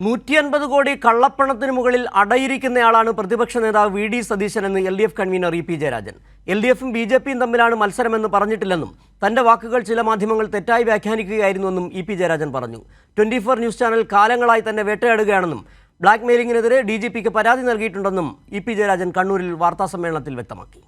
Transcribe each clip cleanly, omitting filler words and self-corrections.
150 കോടി കള്ളപ്പണത്തിന് മുകളിൽ അടയിരിക്കുന്നയാളാണ് പ്രതിപക്ഷ നേതാവ് വി ഡി സതീശൻ എന്ന് LDF convener E P Jayarajan. LDFും BJPയും തമ്മിലാണ് മത്സരമെന്ന് പറഞ്ഞിട്ടില്ലെന്നും തന്റെ വാക്കുകൾ ചില മാധ്യമങ്ങൾ തെറ്റായി വ്യാഖ്യാനിക്കുകയായിരുന്നുവെന്നും ഇ പി ജയരാജൻ പറഞ്ഞു. 24 ന്യൂസ് ചാനൽ കാലങ്ങളായി തന്നെ വേട്ടയാടുകയാണെന്നും ബ്ലാക്ക് മെയിലിംഗിനെതിരെ DGPക്ക് പരാതി നൽകിയിട്ടുണ്ടെന്നും ഇ പി ജയരാജൻ കണ്ണൂരിൽ വാർത്താസമ്മേളനത്തിൽ വ്യക്തമാക്കി.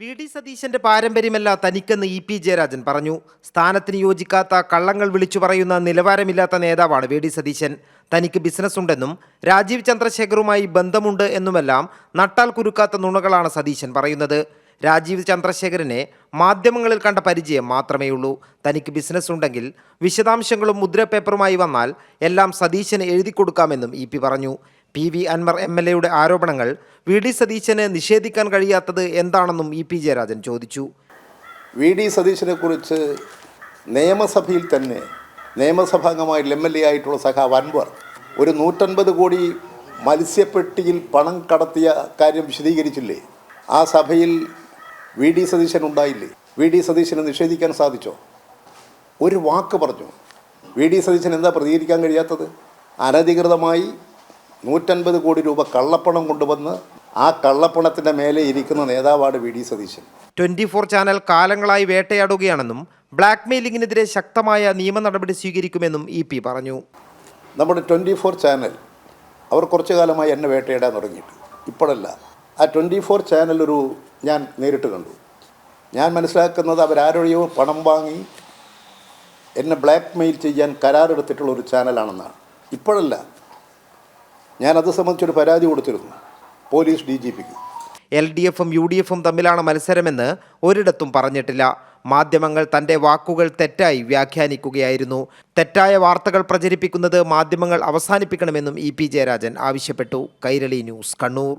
വി ഡി സതീശന്റെ പാരമ്പര്യമല്ല തനിക്കെന്ന് ഇ പി ജയരാജൻ പറഞ്ഞു. സ്ഥാനത്തിന് യോജിക്കാത്ത കള്ളങ്ങൾ വിളിച്ചു പറയുന്ന നിലവാരമില്ലാത്ത നേതാവാണ് വി ഡി സതീശൻ. തനിക്ക് ബിസിനസ് ഉണ്ടെന്നും രാജീവ് ചന്ദ്രശേഖറുമായി ബന്ധമുണ്ട് എന്നുമെല്ലാം നട്ടാൽ കുരുക്കാത്ത നുണകളാണ് സതീശൻ പറയുന്നത്. രാജീവ് ചന്ദ്രശേഖരനെ മാധ്യമങ്ങളിൽ കണ്ട പരിചയം മാത്രമേയുള്ളൂ. തനിക്ക് ബിസിനസ് ഉണ്ടെങ്കിൽ വിശദാംശങ്ങളും മുദ്രപേപ്പറുമായി വന്നാൽ എല്ലാം സതീശന് എഴുതി കൊടുക്കാമെന്നും ഇ പി പറഞ്ഞു. PV അൻവർ MLAയുടെ ആരോപണങ്ങൾ വി ഡി സതീശന് നിഷേധിക്കാൻ കഴിയാത്തത് എന്താണെന്നും ഇ പി ജയരാജൻ ചോദിച്ചു. വി ഡി സതീശനെ കുറിച്ച് നിയമസഭയിൽ തന്നെ നിയമസഭാംഗമായി MLA ആയിട്ടുള്ള സഖാവ് അൻവർ ഒരു 150 കോടി മത്സ്യപ്പെട്ടിയിൽ പണം കടത്തിയ കാര്യം വിശദീകരിച്ചില്ലേ? ആ സഭയിൽ വി ഡി സതീശൻ ഉണ്ടായില്ലേ? വി ഡി സതീശനെ നിഷേധിക്കാൻ സാധിച്ചോ? ഒരു വാക്ക് പറഞ്ഞു. വി ഡി സതീശൻ എന്താ പ്രതികരിക്കാൻ കഴിയാത്തത്? അനധികൃതമായി 150 കോടി രൂപ കള്ളപ്പണം കൊണ്ടുവന്ന് ആ കള്ളപ്പണത്തിൻ്റെ മേലെ ഇരിക്കുന്ന നേതാവാണ് വി ഡി സതീശൻ. 24 ചാനൽ കാലങ്ങളായി വേട്ടയാടുകയാണെന്നും ബ്ലാക്ക് മെയിലിംഗിനെതിരെ ശക്തമായ നിയമ നടപടി സ്വീകരിക്കുമെന്നും ഇ പി പറഞ്ഞു. നമ്മുടെ 24 ചാനൽ അവർ കുറച്ചു കാലമായി എന്നെ വേട്ടയിടാൻ തുടങ്ങിയിട്ട് ഇപ്പോഴല്ല. ആ 24 ചാനൽ ഞാൻ നേരിട്ട് കണ്ടു. ഞാൻ മനസ്സിലാക്കുന്നത് അവരാരൊഴിയോ പണം വാങ്ങി എന്നെ ബ്ലാക്ക് മെയിൽ ചെയ്യാൻ കരാറെടുത്തിട്ടുള്ള ഒരു ചാനലാണെന്നാണ്. ഇപ്പോഴല്ല, ഞാനത് സംബന്ധിച്ചൊരു പരാതി കൊടുത്തിരുന്നു പോലീസ് DGPക്ക്. LDFും UDFും തമ്മിലാണ് മത്സരമെന്ന് ഒരിടത്തും പറഞ്ഞിട്ടില്ല. മാധ്യമങ്ങൾ തൻ്റെ വാക്കുകൾ തെറ്റായി വ്യാഖ്യാനിക്കുകയായിരുന്നു. തെറ്റായ വാർത്തകൾ പ്രചരിപ്പിക്കുന്നത് മാധ്യമങ്ങൾ അവസാനിപ്പിക്കണമെന്നും ഇ പി ജയരാജൻ ആവശ്യപ്പെട്ടു. കൈരളി ന്യൂസ്, കണ്ണൂർ.